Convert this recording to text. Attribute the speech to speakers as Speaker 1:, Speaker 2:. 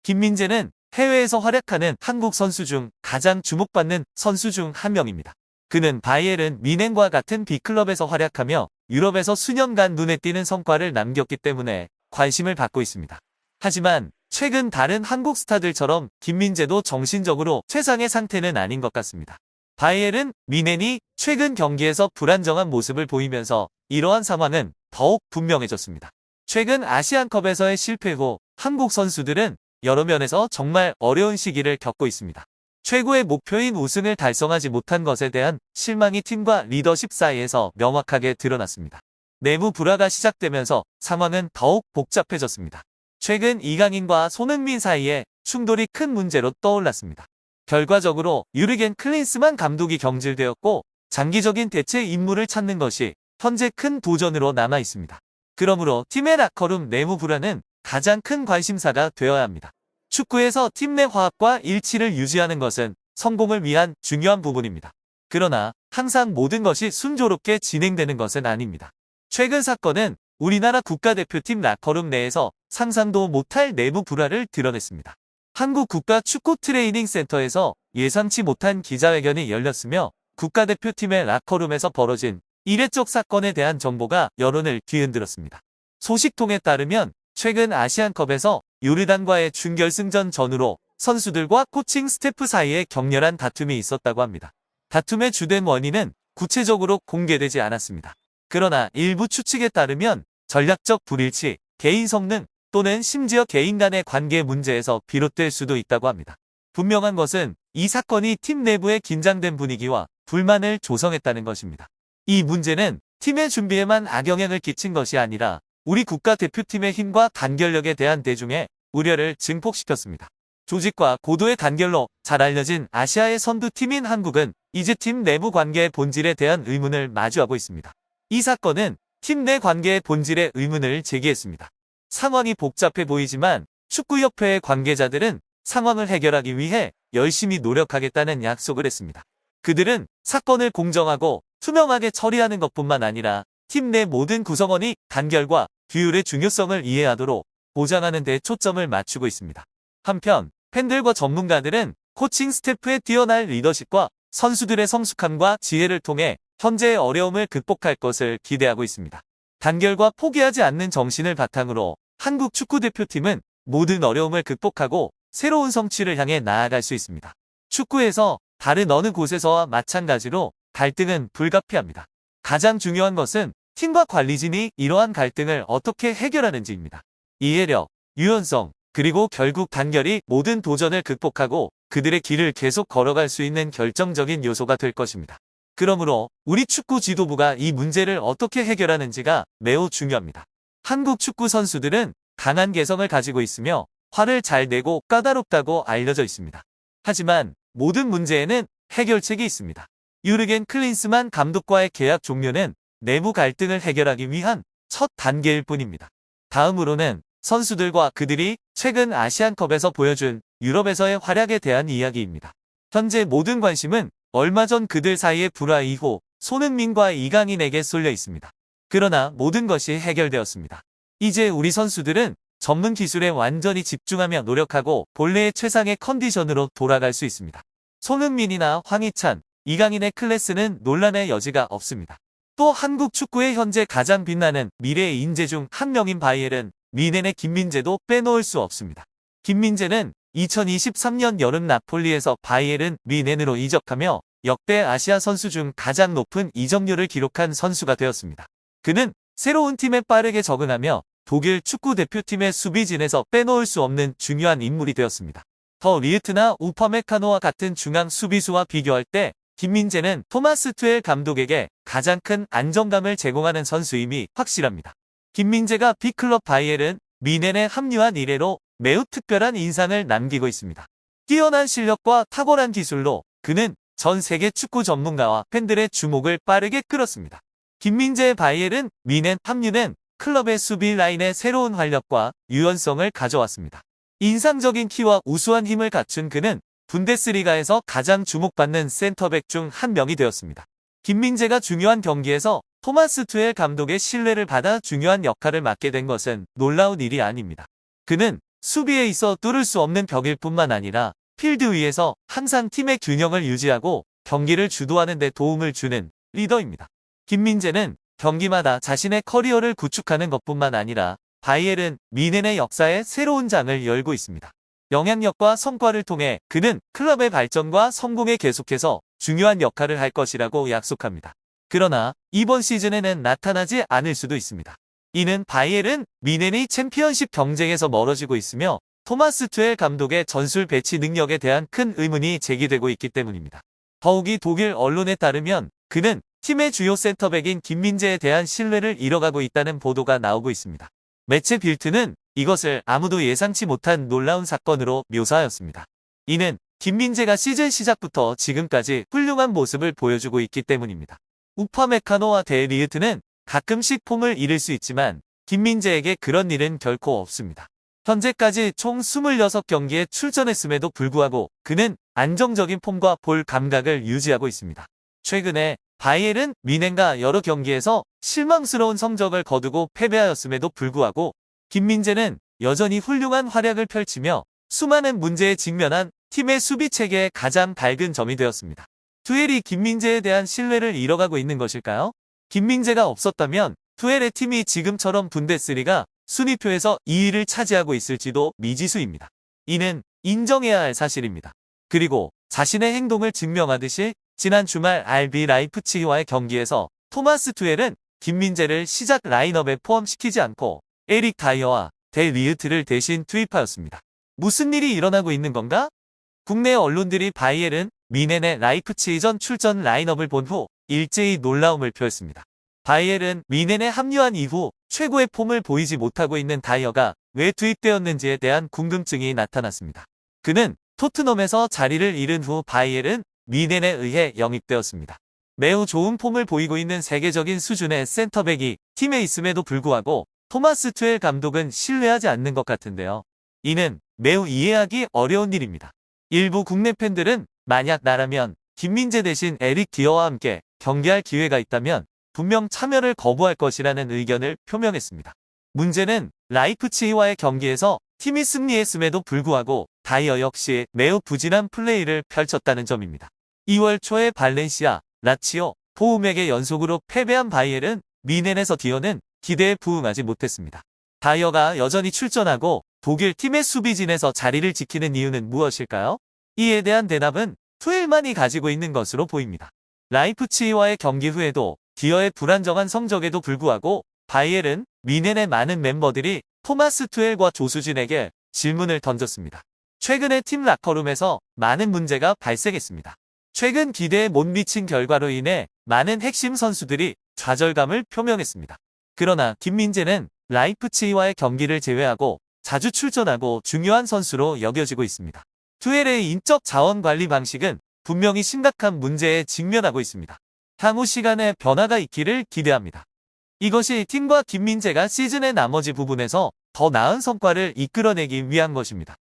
Speaker 1: 김민재는 해외에서 활약하는 한국 선수 중 가장 주목받는 선수 중 한 명입니다. 그는 바이에른 뮌헨과 같은 B클럽에서 활약하며 유럽에서 수년간 눈에 띄는 성과를 남겼기 때문에 관심을 받고 있습니다. 하지만 최근 다른 한국 스타들처럼 김민재도 정신적으로 최상의 상태는 아닌 것 같습니다. 바이에른 뮌헨이 최근 경기에서 불안정한 모습을 보이면서 이러한 상황은 더욱 분명해졌습니다. 최근 아시안컵에서의 실패 후 한국 선수들은 여러 면에서 정말 어려운 시기를 겪고 있습니다. 최고의 목표인 우승을 달성하지 못한 것에 대한 실망이 팀과 리더십 사이에서 명확하게 드러났습니다. 내부 불화가 시작되면서 상황은 더욱 복잡해졌습니다. 최근 이강인과 손흥민 사이에 충돌이 큰 문제로 떠올랐습니다. 결과적으로 유르겐 클린스만 감독이 경질되었고 장기적인 대체 인물을 찾는 것이 현재 큰 도전으로 남아 있습니다. 그러므로 팀의 라커룸 내부 불화는 가장 큰 관심사가 되어야 합니다. 축구에서 팀 내 화합과 일치를 유지하는 것은 성공을 위한 중요한 부분입니다. 그러나 항상 모든 것이 순조롭게 진행되는 것은 아닙니다. 최근 사건은 우리나라 국가대표팀 라커룸 내에서 상상도 못할 내부 불화를 드러냈습니다. 한국 국가축구트레이닝센터에서 예상치 못한 기자회견이 열렸으며 국가대표팀의 라커룸에서 벌어진 이례적 사건에 대한 정보가 여론을 뒤흔들었습니다. 소식통에 따르면 최근 아시안컵에서 요르단과의 준결승전 전후로 선수들과 코칭 스태프 사이에 격렬한 다툼이 있었다고 합니다. 다툼의 주된 원인은 구체적으로 공개되지 않았습니다. 그러나 일부 추측에 따르면 전략적 불일치, 개인 성능 또는 심지어 개인 간의 관계 문제에서 비롯될 수도 있다고 합니다. 분명한 것은 이 사건이 팀 내부의 긴장된 분위기와 불만을 조성했다는 것입니다. 이 문제는 팀의 준비에만 악영향을 끼친 것이 아니라 우리 국가대표팀의 힘과 단결력에 대한 대중의 우려를 증폭시켰습니다. 조직과 고도의 단결로 잘 알려진 아시아의 선두팀인 한국은 이제 팀 내부 관계의 본질에 대한 의문을 마주하고 있습니다. 이 사건은 팀 내 관계의 본질에 의문을 제기했습니다. 상황이 복잡해 보이지만 축구협회의 관계자들은 상황을 해결하기 위해 열심히 노력하겠다는 약속을 했습니다. 그들은 사건을 공정하고 투명하게 처리하는 것뿐만 아니라 팀 내 모든 구성원이 단결과 규율의 중요성을 이해하도록 보장하는 데 초점을 맞추고 있습니다. 한편 팬들과 전문가들은 코칭 스태프의 뛰어난 리더십과 선수들의 성숙함과 지혜를 통해 현재의 어려움을 극복할 것을 기대하고 있습니다. 단결과 포기하지 않는 정신을 바탕으로 한국 축구대표팀은 모든 어려움을 극복하고 새로운 성취를 향해 나아갈 수 있습니다. 축구에서 다른 어느 곳에서와 마찬가지로 갈등은 불가피합니다. 가장 중요한 것은 팀과 관리진이 이러한 갈등을 어떻게 해결하는지입니다. 이해력, 유연성, 그리고 결국 단결이 모든 도전을 극복하고 그들의 길을 계속 걸어갈 수 있는 결정적인 요소가 될 것입니다. 그러므로 우리 축구 지도부가 이 문제를 어떻게 해결하는지가 매우 중요합니다. 한국 축구 선수들은 강한 개성을 가지고 있으며 화를 잘 내고 까다롭다고 알려져 있습니다. 하지만 모든 문제에는 해결책이 있습니다. 유르겐 클린스만 감독과의 계약 종료는 내부 갈등을 해결하기 위한 첫 단계일 뿐입니다. 다음으로는 선수들과 그들이 최근 아시안컵에서 보여준 유럽에서의 활약에 대한 이야기입니다. 현재 모든 관심은 얼마 전 그들 사이의 불화 이후 손흥민과 이강인에게 쏠려 있습니다. 그러나 모든 것이 해결되었습니다. 이제 우리 선수들은 전문 기술에 완전히 집중하며 노력하고 본래의 최상의 컨디션으로 돌아갈 수 있습니다. 손흥민이나 황희찬, 이강인의 클래스는 논란의 여지가 없습니다. 또 한국 축구의 현재 가장 빛나는 미래의 인재 중 한 명인 바이에른 뮌헨의 김민재도 빼놓을 수 없습니다. 김민재는 2023년 여름 나폴리에서 바이에른 뮌헨으로 이적하며 역대 아시아 선수 중 가장 높은 이적료를 기록한 선수가 되었습니다. 그는 새로운 팀에 빠르게 적응하며 독일 축구 대표팀의 수비진에서 빼놓을 수 없는 중요한 인물이 되었습니다. 더 리흐트나 우파메카노와 같은 중앙 수비수와 비교할 때 김민재는 토마스 투엘 감독에게 가장 큰 안정감을 제공하는 선수임이 확실합니다. 김민재가 B클럽 바이에른 뮌헨에 합류한 이래로 매우 특별한 인상을 남기고 있습니다. 뛰어난 실력과 탁월한 기술로 그는 전 세계 축구 전문가와 팬들의 주목을 빠르게 끌었습니다. 김민재의 바이에른 뮌헨 합류는 클럽의 수비 라인의 새로운 활력과 유연성을 가져왔습니다. 인상적인 키와 우수한 힘을 갖춘 그는 분데스리가에서 가장 주목받는 센터백 중 한 명이 되었습니다. 김민재가 중요한 경기에서 토마스 투엘 감독의 신뢰를 받아 중요한 역할을 맡게 된 것은 놀라운 일이 아닙니다. 그는 수비에 있어 뚫을 수 없는 벽일 뿐만 아니라 필드 위에서 항상 팀의 균형을 유지하고 경기를 주도하는 데 도움을 주는 리더입니다. 김민재는 경기마다 자신의 커리어를 구축하는 것뿐만 아니라 바이에른 뮌헨의 역사에 새로운 장을 열고 있습니다. 영향력과 성과를 통해 그는 클럽의 발전과 성공에 계속해서 중요한 역할을 할 것이라고 약속합니다. 그러나 이번 시즌에는 나타나지 않을 수도 있습니다. 이는 바이에른 뮌헨이 챔피언십 경쟁에서 멀어지고 있으며 토마스 투엘 감독의 전술 배치 능력에 대한 큰 의문이 제기되고 있기 때문입니다. 더욱이 독일 언론에 따르면 그는 팀의 주요 센터백인 김민재에 대한 신뢰를 잃어가고 있다는 보도가 나오고 있습니다. 매체 빌트는 이것을 아무도 예상치 못한 놀라운 사건으로 묘사하였습니다. 이는 김민재가 시즌 시작부터 지금까지 훌륭한 모습을 보여주고 있기 때문입니다. 우파메카노와 데 리흐트는 가끔씩 폼을 잃을 수 있지만 김민재에게 그런 일은 결코 없습니다. 현재까지 총 26경기에 출전했음에도 불구하고 그는 안정적인 폼과 볼 감각을 유지하고 있습니다. 최근에 바이에른 뮌헨과 여러 경기에서 실망스러운 성적을 거두고 패배하였음에도 불구하고 김민재는 여전히 훌륭한 활약을 펼치며 수많은 문제에 직면한 팀의 수비 체계의 가장 밝은 점이 되었습니다. 투엘이 김민재에 대한 신뢰를 잃어가고 있는 것일까요? 김민재가 없었다면 투엘의 팀이 지금처럼 분데스리가 순위표에서 2위를 차지하고 있을지도 미지수입니다. 이는 인정해야 할 사실입니다. 그리고 자신의 행동을 증명하듯이 지난 주말 RB 라이프치히와의 경기에서 토마스 투엘은 김민재를 시작 라인업에 포함시키지 않고 에릭 다이어와 데 리흐트를 대신 투입하였습니다. 무슨 일이 일어나고 있는 건가? 국내 언론들이 바이에른 뮌헨의 라이프치히전 출전 라인업을 본 후 일제히 놀라움을 표했습니다. 바이에른 뮌헨에 합류한 이후 최고의 폼을 보이지 못하고 있는 다이어가 왜 투입되었는지에 대한 궁금증이 나타났습니다. 그는 토트넘에서 자리를 잃은 후 바이에른 뮌헨에 의해 영입되었습니다. 매우 좋은 폼을 보이고 있는 세계적인 수준의 센터백이 팀에 있음에도 불구하고 토마스 투엘 감독은 신뢰하지 않는 것 같은데요. 이는 매우 이해하기 어려운 일입니다. 일부 국내 팬들은 만약 나라면 김민재 대신 에릭 디어와 함께 경기할 기회가 있다면 분명 참여를 거부할 것이라는 의견을 표명했습니다. 문제는 라이프치히와의 경기에서 팀이 승리했음에도 불구하고 다이어 역시 매우 부진한 플레이를 펼쳤다는 점입니다. 2월 초에 발렌시아, 라치오, 보움에게 연속으로 패배한 바이에른 뮌헨에서 디어는 기대에 부응하지 못했습니다. 다이어가 여전히 출전하고 독일 팀의 수비진에서 자리를 지키는 이유는 무엇일까요? 이에 대한 대답은 투엘만이 가지고 있는 것으로 보입니다. 라이프치히와의 경기 후에도 디어의 불안정한 성적에도 불구하고 바이에른 뮌헨의 많은 멤버들이 토마스 투엘과 조수진에게 질문을 던졌습니다. 최근에 팀 라커룸에서 많은 문제가 발생했습니다. 최근 기대에 못 미친 결과로 인해 많은 핵심 선수들이 좌절감을 표명했습니다. 그러나 김민재는 라이프치히와의 경기를 제외하고 자주 출전하고 중요한 선수로 여겨지고 있습니다. 투엘의 인적 자원 관리 방식은 분명히 심각한 문제에 직면하고 있습니다. 향후 시간에 변화가 있기를 기대합니다. 이것이 팀과 김민재가 시즌의 나머지 부분에서 더 나은 성과를 이끌어내기 위한 것입니다.